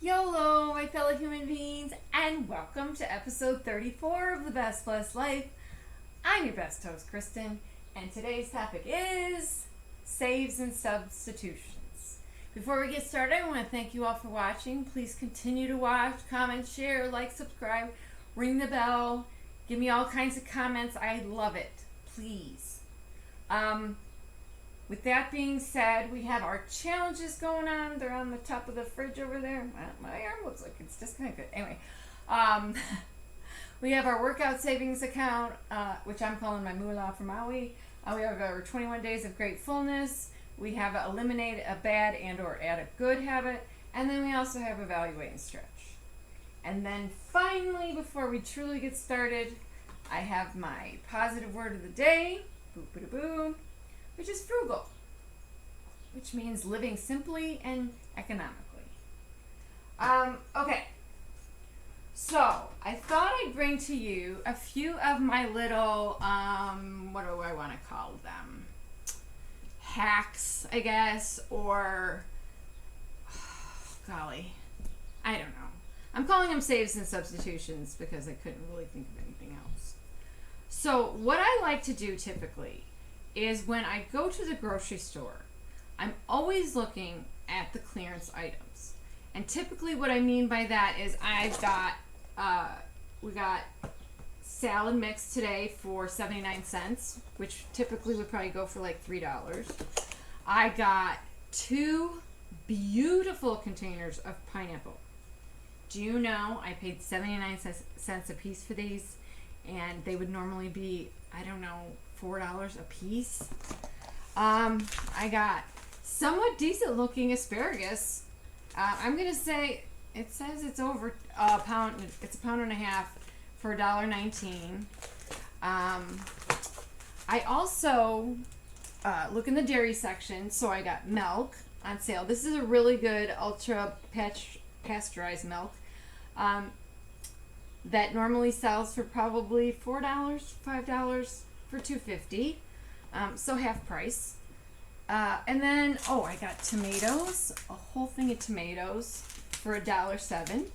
YOLO, my fellow human beings, and welcome to episode 34 of The Best Blessed Life. I'm your best host, Kristen, and today's topic is saves and substitutions. Before we get started, I want to thank you all for watching. Please continue to watch, comment, share, like, subscribe, ring the bell, give me all kinds of comments. I love it. Please. With that being said, we have our challenges going on. They're on the top of the fridge over there. My arm looks like it's disconnected. Anyway, we have our workout savings account, which I'm calling my moolah for Maui. We have our 21 days of gratefulness. We have eliminate a bad and or add a good habit. And then we also have evaluate and stretch. And then finally, before we truly get started, I have my positive word of the day, boo, which is frugal, which means living simply and economically. Okay, so I thought I'd bring to you a few of my little, what do I want to call them? Hacks, I guess, or, golly, I don't know. I'm calling them saves and substitutions because I couldn't really think of anything else. So what I like to do typically is when I go to the grocery store, I'm always looking at the clearance items. And typically what I mean by that is we got salad mix today for 79 cents, which typically would probably go for like $3. I got 2 beautiful containers of pineapple. Do you know I paid 79 cents a piece for these? And they would normally be, I don't know, $4 a piece. I got somewhat decent looking asparagus. I'm gonna say it says it's over a pound. It's a pound and a half for $1.19. I also look in the dairy section, so I got milk on sale. This is a really good ultra pasteurized milk. That normally sells for probably $4, $5 for $2.50, so half price. And then I got tomatoes, a whole thing of tomatoes for $1.07.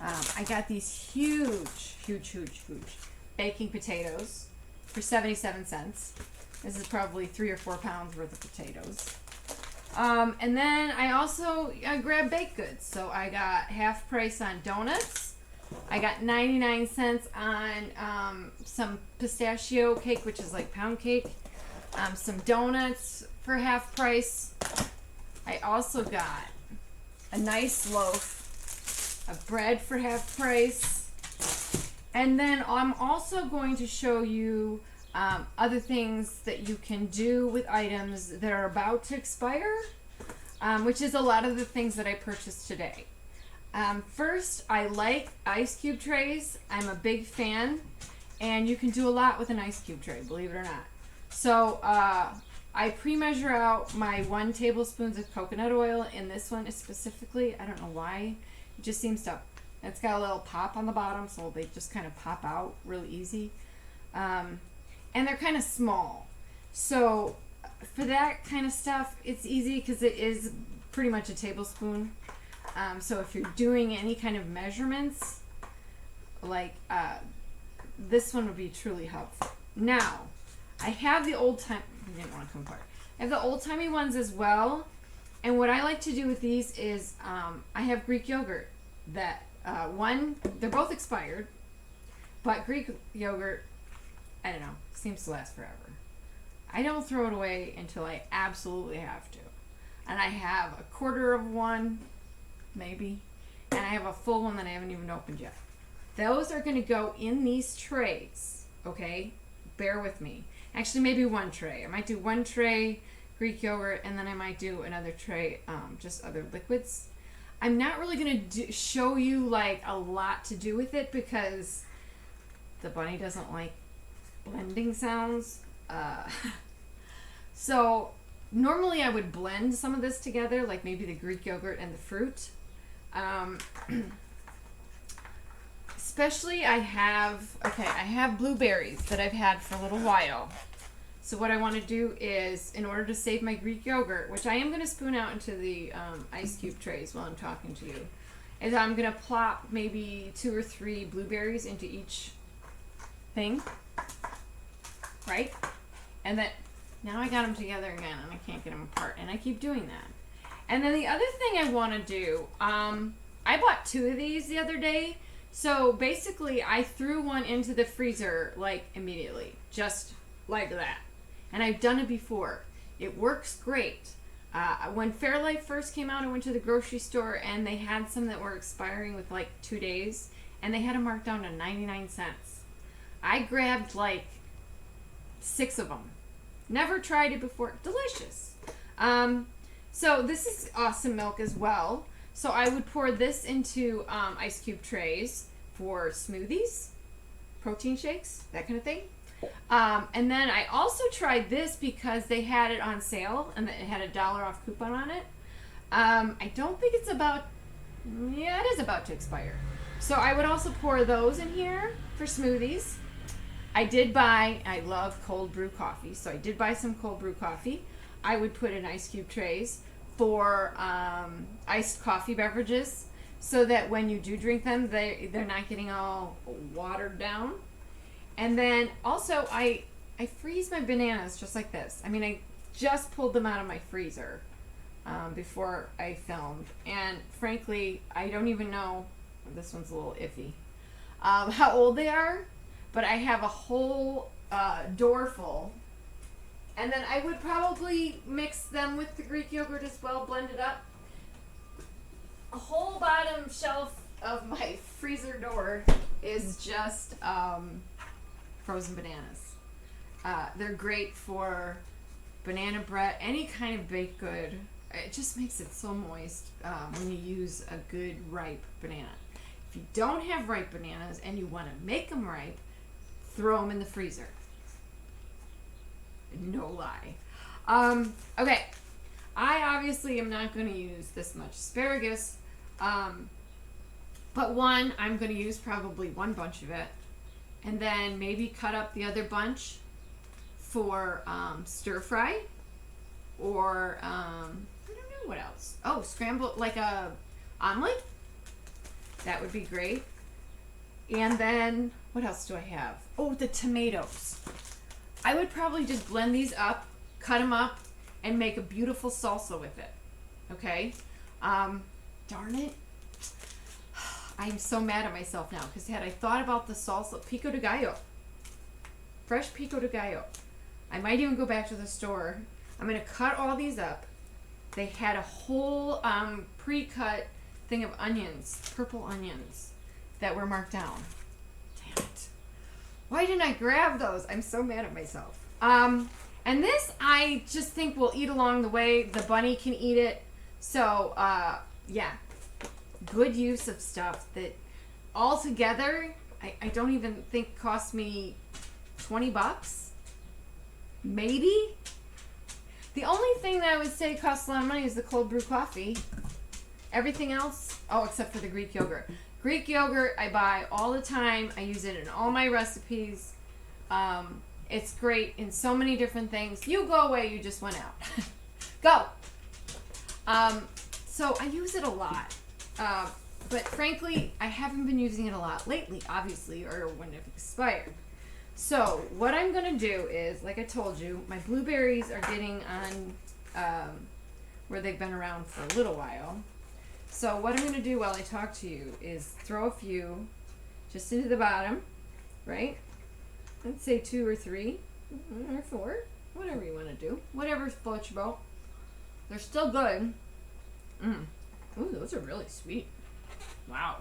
I got these huge baking potatoes for 77 cents. This is probably 3 or 4 pounds worth of potatoes. And then I also grabbed baked goods, so I got half price on donuts. I got 99 cents on some pistachio cake, which is like pound cake. Some donuts for half price. I also got a nice loaf of bread for half price. And then I'm also going to show you other things that you can do with items that are about to expire, which is a lot of the things that I purchased today. First, I like ice cube trays. I'm a big fan, and you can do a lot with an ice cube tray, believe it or not. So I pre-measure out my 1 tablespoon of coconut oil in this one specifically. I don't know why. It just seems to, it's got a little pop on the bottom, so they just kind of pop out really easy. And they're kind of small. So for that kind of stuff, it's easy because it is pretty much a tablespoon. So if you're doing any kind of measurements, like this one would be truly helpful. Now, I have the I didn't want to come apart. I have the old-timey ones as well. And what I like to do with these is I have Greek yogurt that they're both expired, but Greek yogurt, I don't know, seems to last forever. I don't throw it away until I absolutely have to. And I have a quarter of one, maybe, and I have a full one that I haven't even opened yet. Those are going to go in these trays, okay? Bear with me. Actually, maybe 1 tray. I might do 1 tray Greek yogurt, and then I might do another tray, just other liquids. I'm not really going to show you like a lot to do with it because the bunny doesn't like blending sounds. So normally I would blend some of this together, like maybe the Greek yogurt and the fruit. Especially I have blueberries that I've had for a little while. So what I want to do is, in order to save my Greek yogurt, which I am going to spoon out into the ice cube trays while I'm talking to you, is I'm going to plop maybe 2 or 3 blueberries into each thing, right? And then now I got them together again and I can't get them apart, and I keep doing that. And then the other thing I want to do, I bought 2 of these the other day. So basically I threw one into the freezer like immediately, just like that. And I've done it before. It works great. When Fairlife first came out, I went to the grocery store and they had some that were expiring with like 2 days, and they had them marked down to 99 cents. I grabbed like 6 of them. Never tried it before. Delicious. So this is awesome milk as well. So I would pour this into ice cube trays for smoothies, protein shakes, that kind of thing. And then I also tried this because they had it on sale and it had a $1 off coupon on it. I don't think it's about, yeah, it is about to expire. So I would also pour those in here for smoothies. I love cold brew coffee, so I did buy some cold brew coffee. I would put in ice cube trays for iced coffee beverages, so that when you do drink them, they're not getting all watered down. And then also I freeze my bananas just like this. I mean, I just pulled them out of my freezer before I filmed, and frankly, I don't even know, this one's a little iffy, how old they are, but I have a whole door full. And then I would probably mix them with the Greek yogurt as well, blend it up. A whole bottom shelf of my freezer door is just frozen bananas. They're great for banana bread, any kind of baked good. It just makes it so moist when you use a good ripe banana. If you don't have ripe bananas and you want to make them ripe, throw them in the freezer. No lie. Okay, I obviously am not going to use this much asparagus, but I'm going to use probably 1 bunch of it, and then maybe cut up the other bunch for stir fry, or I don't know what else. Oh, scramble, like a omelet. That would be great. And then what else do I have? Oh, the tomatoes. I would probably just blend these up, cut them up, and make a beautiful salsa with it. Okay? Darn it. I'm so mad at myself now, because had I thought about the salsa, pico de gallo. Fresh pico de gallo. I might even go back to the store. I'm going to cut all these up. They had a whole pre-cut thing of onions, purple onions, that were marked down. Damn it. Why didn't I grab those? I'm so mad at myself. And this I just think we'll eat along the way. The bunny can eat it. So, yeah. Good use of stuff that altogether, I don't even think cost me $20. Maybe. The only thing that I would say costs a lot of money is the cold brew coffee. Everything else, oh, except for the Greek yogurt. Greek yogurt I buy all the time. I use it in all my recipes. It's great in so many different things. You go away, you just went out. Go! So I use it a lot. But frankly, I haven't been using it a lot lately, obviously, or when it expired. So what I'm going to do is, like I told you, my blueberries are getting on where they've been around for a little while. So what I'm going to do while I talk to you is throw a few just into the bottom, right? Let's say 2 or 3 or 4, whatever you want to do. Whatever floats your boat. They're still good. Ooh, those are really sweet. Wow.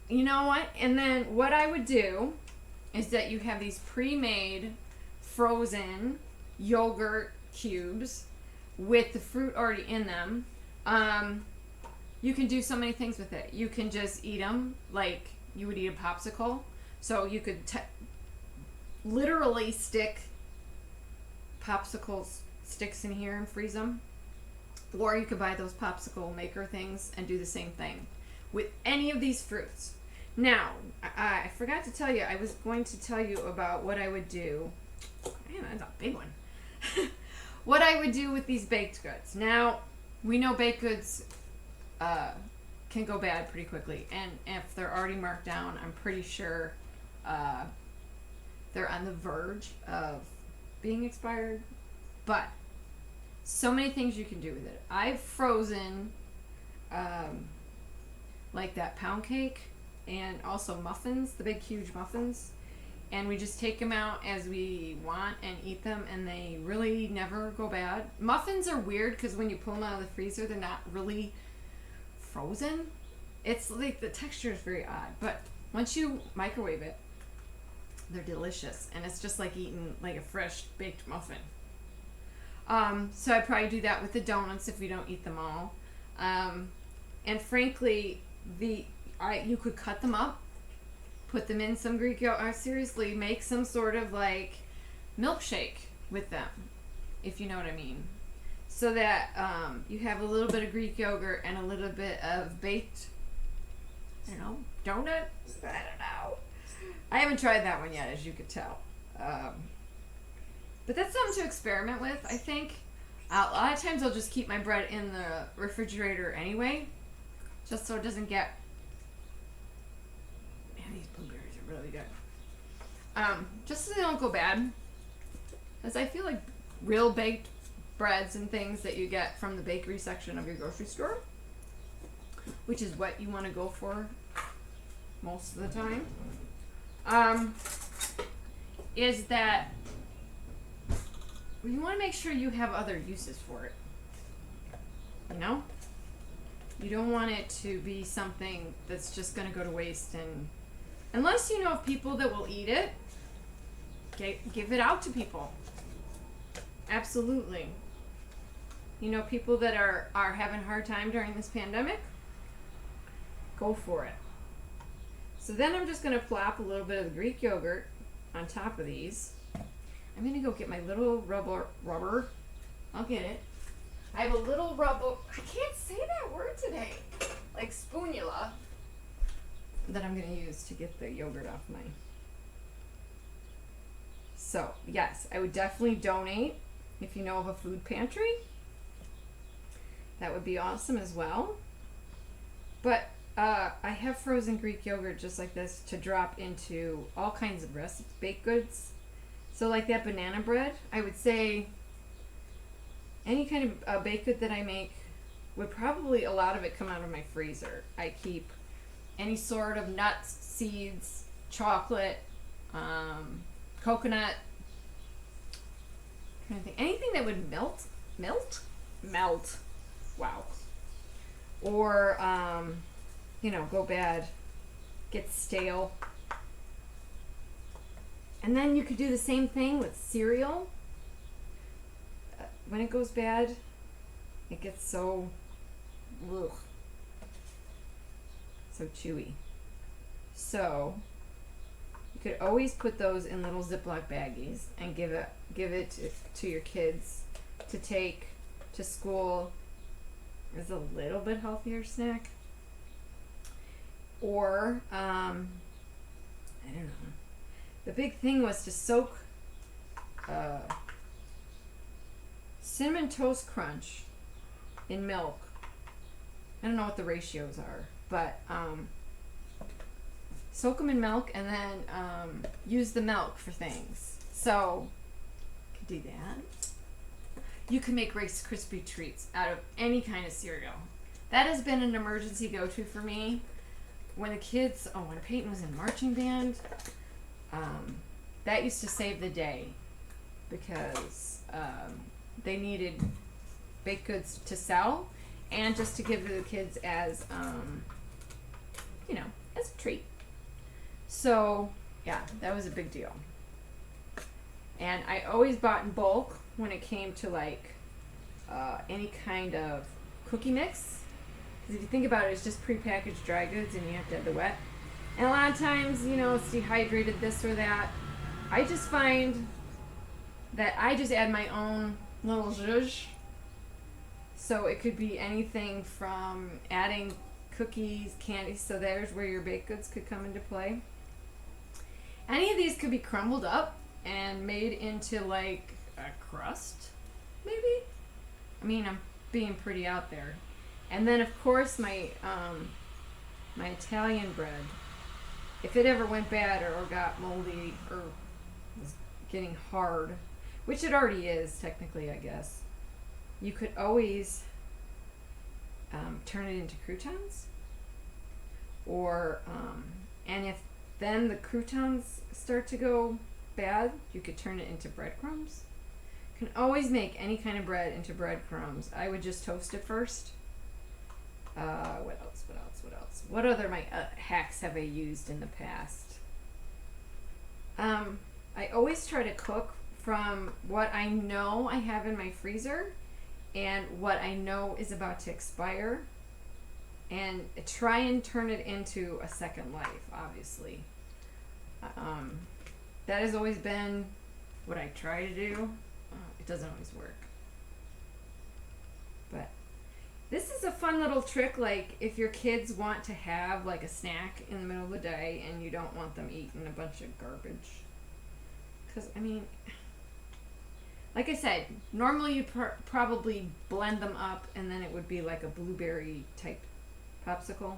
You know what? And then what I would do is that you have these pre-made frozen yogurt cubes with the fruit already in them. You can do so many things with it. You can just eat them like you would eat a popsicle. So you could literally stick popsicle sticks in here and freeze them. Or you could buy those popsicle maker things and do the same thing with any of these fruits. Now, I forgot to tell you, I was going to tell you about what I would do Man, that's a big one. What I would do with these baked goods. Now, we know baked goods can go bad pretty quickly. And if they're already marked down, I'm pretty sure they're on the verge of being expired. But so many things you can do with it. I've frozen like that pound cake and also muffins, the big huge muffins. And we just take them out as we want and eat them, and they really never go bad. Muffins are weird because when you pull them out of the freezer, they're not really frozen. It's like the texture is very odd, but once you microwave it, they're delicious, and it's just like eating like a fresh baked muffin. So I probably do that with the donuts if we don't eat them all. And frankly, you could cut them up, put them in some Greek yogurt. Seriously, make some sort of like milkshake with them, if you know what I mean. So that you have a little bit of Greek yogurt and a little bit of baked, I don't know, donut? I don't know. I haven't tried that one yet, as you could tell. But that's something to experiment with, I think. A lot of times I'll just keep my bread in the refrigerator anyway, just so it doesn't get... Man, these blueberries are really good. Just so they don't go bad. Because I feel like real baked breads and things that you get from the bakery section of your grocery store, which is what you want to go for most of the time, is that you want to make sure you have other uses for it. You know? You don't want it to be something that's just going to go to waste, and unless you know of people that will eat it, give it out to people. Absolutely. You know, people that are having a hard time during this pandemic, go for it. So then I'm just going to plop a little bit of the Greek yogurt on top of these. I'm going to go get my little rubber. I'll get it. I have a little rubber. I can't say that word today. Like spoonula. That I'm going to use to get the yogurt off my... So, yes, I would definitely donate if you know of a food pantry. That would be awesome as well. But I have frozen Greek yogurt just like this to drop into all kinds of baked goods. So like that banana bread, I would say any kind of baked good that I make would probably, a lot of it come out of my freezer. I keep any sort of nuts, seeds, chocolate, coconut, kind of thing. Anything that would melt. Wow. Or, go bad, get stale. And then you could do the same thing with cereal. When it goes bad, it gets so chewy. So you could always put those in little Ziploc baggies and give it to your kids to take to school as a little bit healthier snack. Or I don't know. The big thing was to soak Cinnamon Toast Crunch in milk. I don't know what the ratios are, but soak them in milk and then use the milk for things. So, you could do that. You can make Rice Krispie treats out of any kind of cereal. That has been an emergency go-to for me. When when Peyton was in marching band, that used to save the day because they needed baked goods to sell and just to give to the kids as, as a treat. So, yeah, that was a big deal. And I always bought in bulk when it came to like any kind of cookie mix. Because if you think about it, it's just prepackaged dry goods and you have to have the wet. And a lot of times, it's dehydrated this or that. I just find that I just add my own little zhuzh. So it could be anything from adding cookies, candy, so there's where your baked goods could come into play. Any of these could be crumbled up and made into like a crust, maybe. I mean, I'm being pretty out there. And then of course my Italian bread, if it ever went bad or got moldy or was getting hard, which it already is technically, I guess, you could always turn it into croutons, or and if then the croutons start to go bad, you could turn it into breadcrumbs. You can always make any kind of bread into breadcrumbs. I would just toast it first. What else? What other hacks have I used in the past? I always try to cook from what I know I have in my freezer and what I know is about to expire, and try and turn it into a second life, obviously. That has always been what I try to do. It doesn't always work. But this is a fun little trick, like if your kids want to have like a snack in the middle of the day and you don't want them eating a bunch of garbage. Because, I mean, like I said, normally you'd probably blend them up and then it would be like a blueberry type popsicle.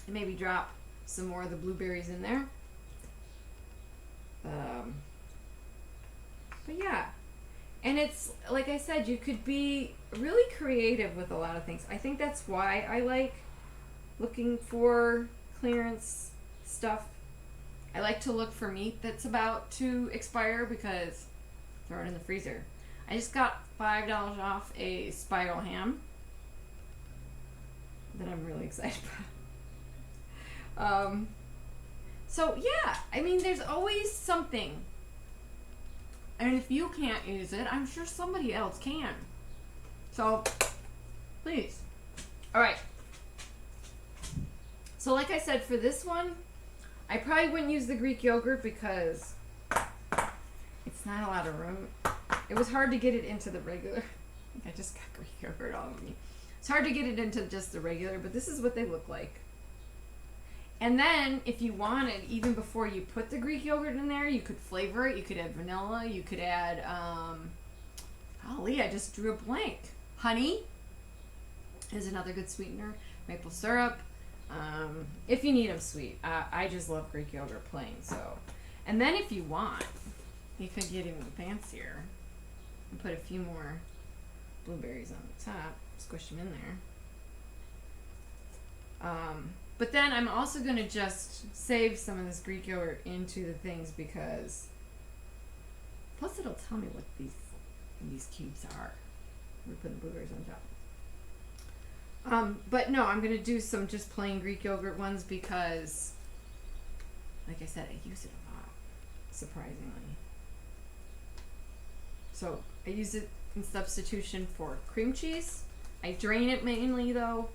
And maybe drop some more of the blueberries in there. But yeah. And it's, like I said, you could be really creative with a lot of things. I think that's why I like looking for clearance stuff. I like to look for meat that's about to expire because throw it in the freezer. I just got $5 off a spiral ham that I'm really excited about. So yeah, I mean, there's always something. And if you can't use it, I'm sure somebody else can. So, please. Alright. So like I said, for this one, I probably wouldn't use the Greek yogurt because it's not a lot of room. It was hard to get it into the regular. I just got Greek yogurt all over me. It's hard to get it into just the regular, but this is what they look like. And then, if you wanted, even before you put the Greek yogurt in there, you could flavor it. You could add vanilla. You could add, golly, I just drew a blank. Honey is another good sweetener. Maple syrup. If you need them sweet. I just love Greek yogurt plain, so. And then if you want, you could get even fancier and put a few more blueberries on the top. Squish them in there. But then I'm also going to just save some of this Greek yogurt into the things because plus it'll tell me what these cubes are. We're putting blueberries on top. But no, I'm going to do some just plain Greek yogurt ones because, like I said, I use it a lot, surprisingly. So I use it in substitution for cream cheese. I drain it mainly though,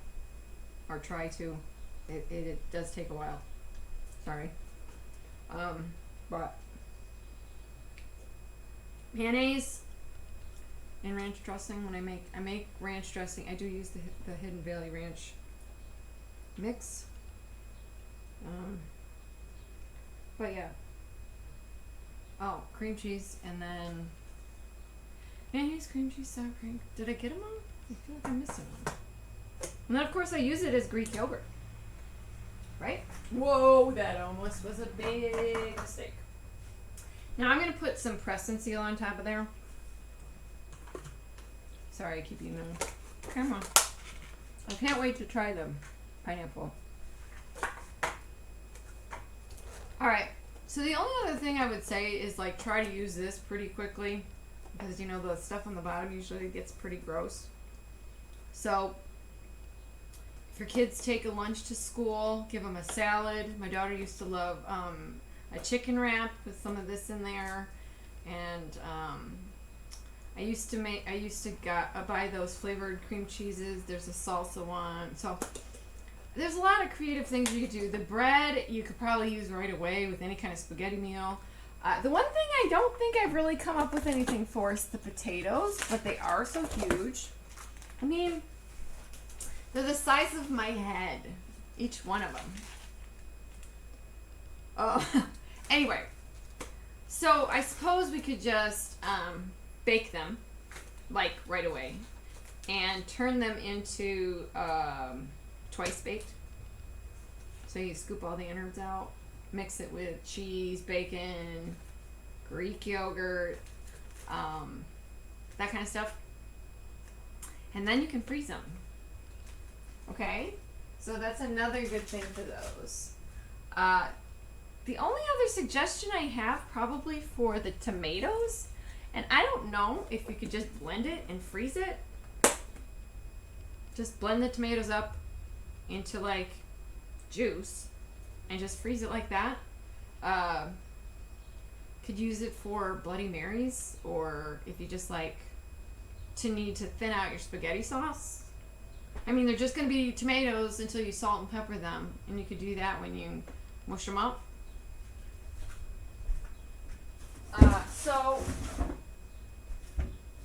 or try to. It does take a while. Sorry. But mayonnaise and ranch dressing. When I make ranch dressing, I do use the Hidden Valley Ranch mix. But yeah. Oh, cream cheese and then mayonnaise, cream cheese, sour cream. Did I get them all? I feel like I'm missing one. And then of course I use it as Greek yogurt. Right? Whoa, that almost was a big mistake. Now I'm going to put some press and seal on top of there. Sorry, I keep eating them. Come on. I can't wait to try them. Pineapple. Alright, so the only other thing I would say is like try to use this pretty quickly because you know the stuff on the bottom usually gets pretty gross. So your kids take a lunch to school, give them a salad. My daughter used to love a chicken wrap with some of this in there, and I used to buy those flavored cream cheeses. There's a salsa one. So there's a lot of creative things you could do. The bread you could probably use right away with any kind of spaghetti meal. The one thing I don't think I've really come up with anything for is the potatoes, but they are so huge. I mean, they're the size of my head, each one of them. Oh, anyway, So I suppose we could just bake them like right away and turn them into twice baked. So you scoop all the innards out, mix it with cheese, bacon, Greek yogurt, that kind of stuff. And then you can freeze them. Okay? So that's another good thing for those. The only other suggestion I have probably for the tomatoes, and I don't know if you could just blend it and freeze it. Just blend the tomatoes up into like juice and just freeze it like that. Could use it for Bloody Marys, or if you just like need to thin out your spaghetti sauce. I mean, they're just going to be tomatoes until you salt and pepper them, and you could do that when you mush them up. So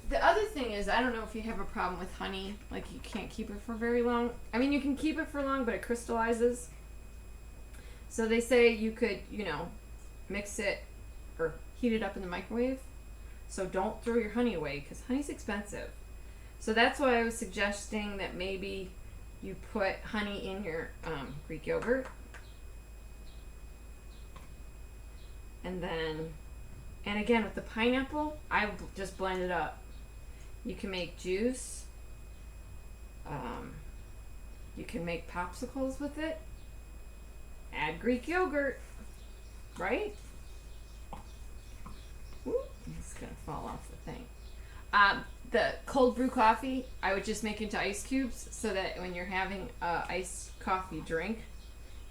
the other thing is, I don't know if you have a problem with honey, like you can't keep it for very long. I mean, you can keep it for long, but it crystallizes. So they say you could, mix it or heat it up in the microwave. So don't throw your honey away, because honey's expensive. So that's why I was suggesting that maybe you put honey in your Greek yogurt. And again, with the pineapple, I just blend it up. You can make juice. You can make popsicles with it. Add Greek yogurt, right? Ooh, it's gonna fall off the thing. The cold brew coffee, I would just make into ice cubes so that when you're having a iced coffee drink,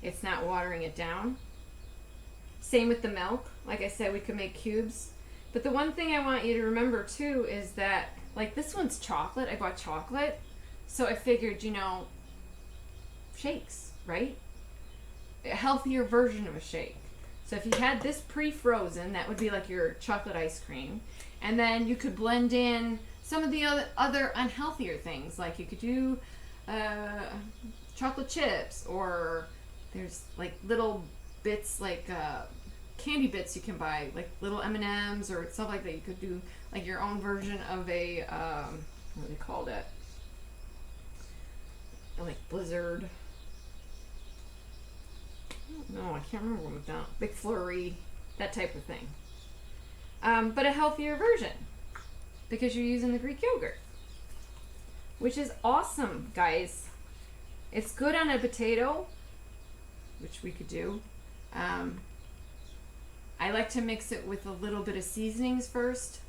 it's not watering it down. Same with the milk. Like I said, we could make cubes. But the one thing I want you to remember too is that, like, this one's chocolate. I bought chocolate. So I figured, shakes, right? A healthier version of a shake. So if you had this pre-frozen, that would be like your chocolate ice cream. And then you could blend in some of the other unhealthier things. Like you could do chocolate chips, or there's like little bits, like candy bits you can buy, like little M&Ms or stuff like that. You could do like your own version of a, what do they call it? Like Blizzard. No, I can't remember what we've done. Big Flurry, that type of thing. But a healthier version, because you're using the Greek yogurt, which is awesome, guys. It's good on a potato, which we could do. I like to mix it with a little bit of seasonings first.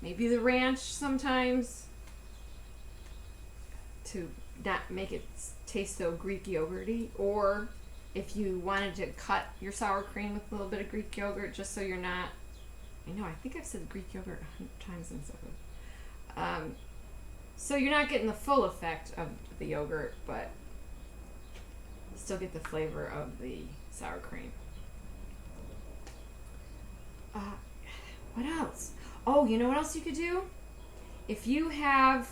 Maybe the ranch sometimes, to not make it taste so Greek yogurty. Or if you wanted to cut your sour cream with a little bit of Greek yogurt, just so you're not, I think I've said Greek yogurt 100 times in something. So you're not getting the full effect of the yogurt, but still get the flavor of the sour cream. What else? Oh, you know what else you could do? If you have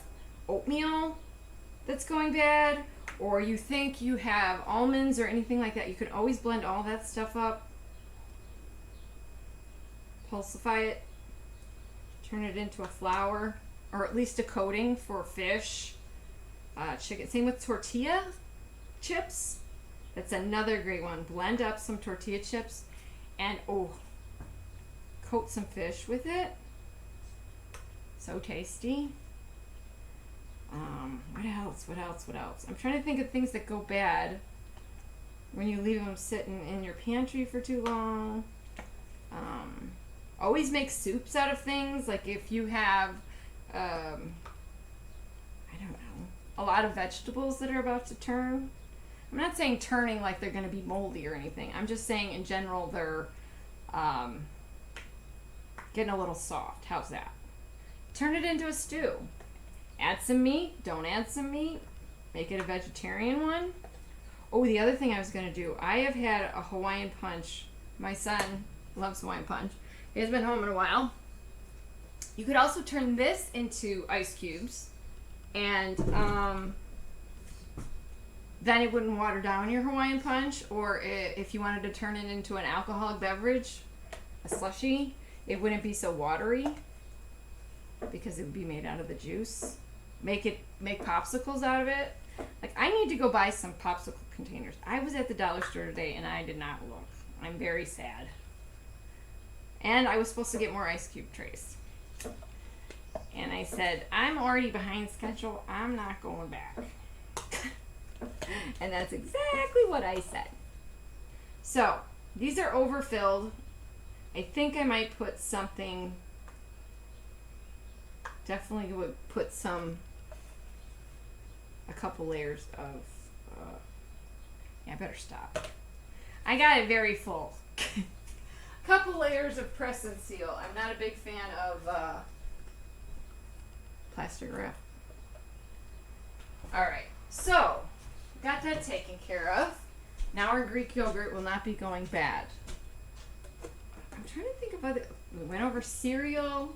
oatmeal that's going bad, or you think you have almonds or anything like that, you can always blend all that stuff up, pulsify it, turn it into a flour, or at least a coating for fish, chicken. Same with tortilla chips. That's another great one. Blend up some tortilla chips and coat some fish with it. So tasty. What else? I'm trying to think of things that go bad when you leave them sitting in your pantry for too long. Always make soups out of things. Like if you have, I don't know, a lot of vegetables that are about to turn. I'm not saying turning like they're going to be moldy or anything. I'm just saying in general they're getting a little soft. How's that? Turn it into a stew. Add some meat. Don't add some meat. Make it a vegetarian one. Oh, the other thing I was going to do. I have had a Hawaiian punch. My son loves Hawaiian punch. He hasn't been home in a while. You could also turn this into ice cubes. And then it wouldn't water down your Hawaiian punch. Or if you wanted to turn it into an alcoholic beverage, a slushie, it wouldn't be so watery because it would be made out of the juice. Make popsicles out of it. Like, I need to go buy some popsicle containers. I was at the dollar store today and I did not look. I'm very sad. And I was supposed to get more ice cube trays. And I said, I'm already behind schedule. I'm not going back. And that's exactly what I said. So, these are overfilled. I think I might put something, definitely would put a couple layers of, yeah, I better stop. I got it very full. Couple layers of press and seal. I'm not a big fan of plastic wrap. Alright, so got that taken care of. Now our Greek yogurt will not be going bad. I'm trying to think of other, we went over cereal.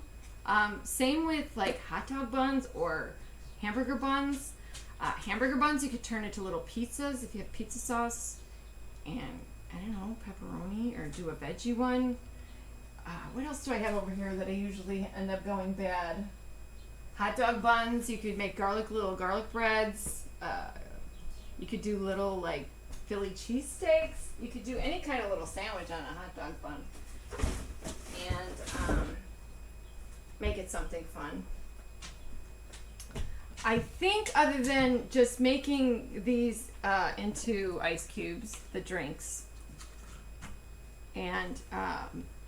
Same with like hot dog buns or hamburger buns. Hamburger buns you could turn into little pizzas if you have pizza sauce. And I don't know, pepperoni, or do a veggie one. What else do I have over here that I usually end up going bad? Hot dog buns, you could make little garlic breads. You could do little like Philly cheesesteaks. You could do any kind of little sandwich on a hot dog bun. And make it something fun. I think other than just making these into ice cubes, the drinks, and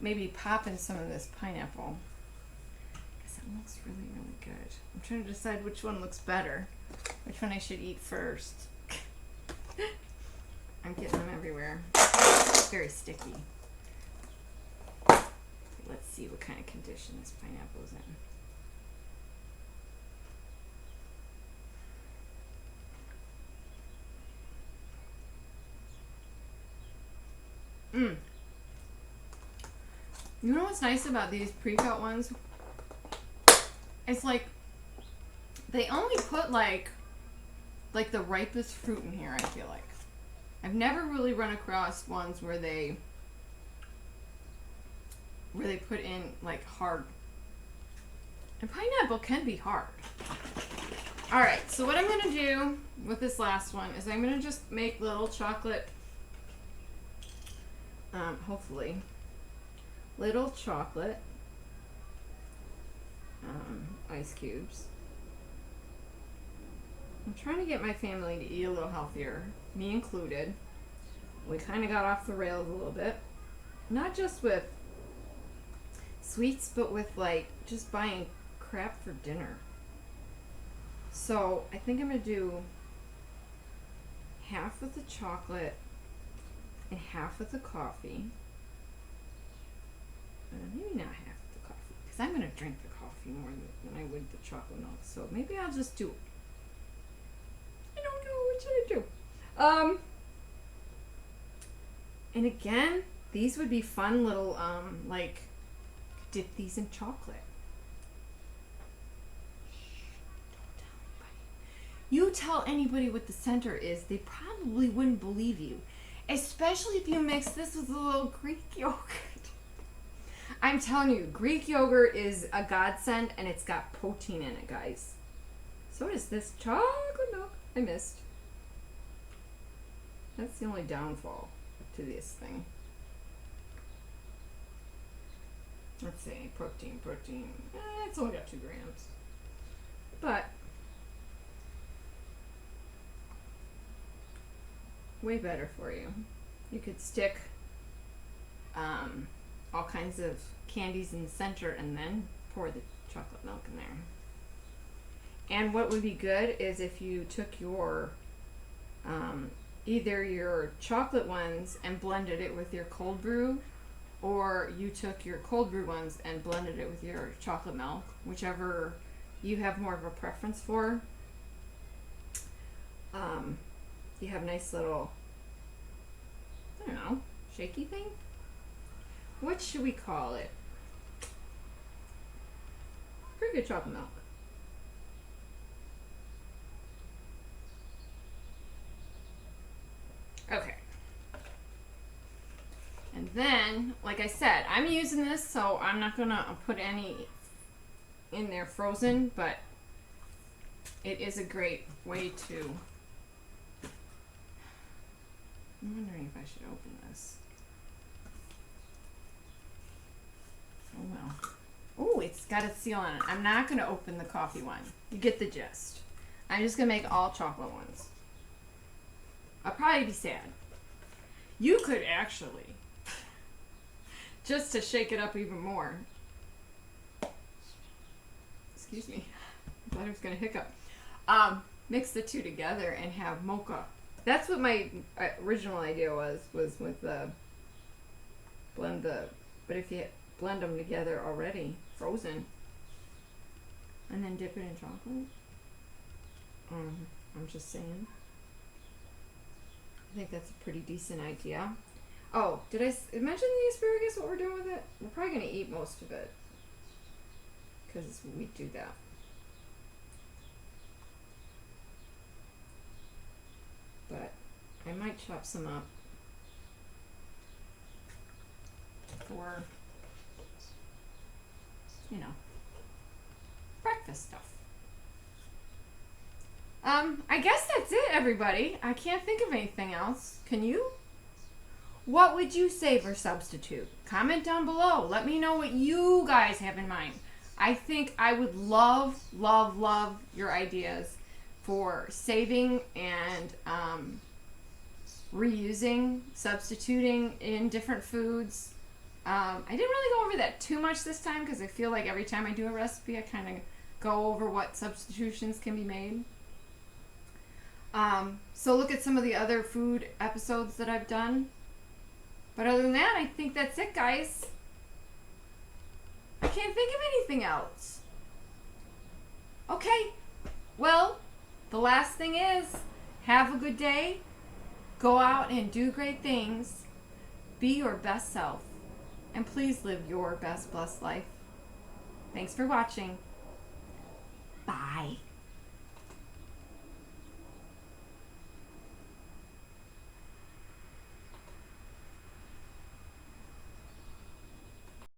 maybe pop in some of this pineapple, because it looks really, really good. I'm trying to decide which one looks better, which one I should eat first. I'm getting them everywhere. It's very sticky. Let's see what kind of condition this pineapple is in. You know what's nice about these pre-cut ones? It's like they only put like the ripest fruit in here, I feel like. I've never really run across ones where they put in like hard. And pineapple can be hard. Alright, so what I'm going to do with this last one is I'm going to just make little chocolate, hopefully, little chocolate ice cubes. I'm trying to get my family to eat a little healthier, me included. We kind of got off the rails a little bit. Not just with sweets, but with like just buying crap for dinner. So I think I'm going to do half with the chocolate and half with the coffee. Maybe not half with the coffee, because I'm going to drink the coffee more than I would the chocolate milk. So maybe I'll just do, I don't know, what should I do? And again, these would be fun little, like, dip these in chocolate. You tell anybody what the center is, they probably wouldn't believe you. Especially if you mix this with a little Greek yogurt. I'm telling you, Greek yogurt is a godsend, and it's got protein in it, guys. So is this chocolate milk. I missed. That's the only downfall to this thing. Let's see, protein. It's only got 2 grams. But way better for you. You could stick all kinds of candies in the center and then pour the chocolate milk in there. And what would be good is if you took your either your chocolate ones and blended it with your cold brew, or you took your cold brew ones and blended it with your chocolate milk, whichever you have more of a preference for. You have a nice little, I don't know, shaky thing? What should we call it? Pretty good chocolate milk. Okay. And then, like I said, I'm using this, so I'm not gonna put any in there frozen, but it is a great way to. I'm wondering if I should open this. Oh well. Oh, it's got a seal on it. I'm not gonna open the coffee one. You get the gist. I'm just gonna make all chocolate ones. I'll probably be sad. You could actually, just to shake it up even more. Excuse me. I thought I was gonna hiccup. Mix the two together and have mocha. That's what my original idea was with the blend the. But if you blend them together already, frozen, and then dip it in chocolate. I'm just saying. I think that's a pretty decent idea. Oh, did I mention the asparagus, what we're doing with it? We're probably going to eat most of it. Because we do that. But I might chop some up for, you know, breakfast stuff. I guess that's it, everybody. I can't think of anything else. Can you? What would you save or substitute? Comment down below. Let me know what you guys have in mind. I think I would love, love, love your ideas for saving and reusing, substituting in different foods. I didn't really go over that too much this time because I feel like every time I do a recipe, I kind of go over what substitutions can be made. So look at some of the other food episodes that I've done. But other than that, I think that's it, guys. I can't think of anything else. Okay. Well, the last thing is, have a good day. Go out and do great things. Be your best self. And please live your best blessed life. Thanks for watching.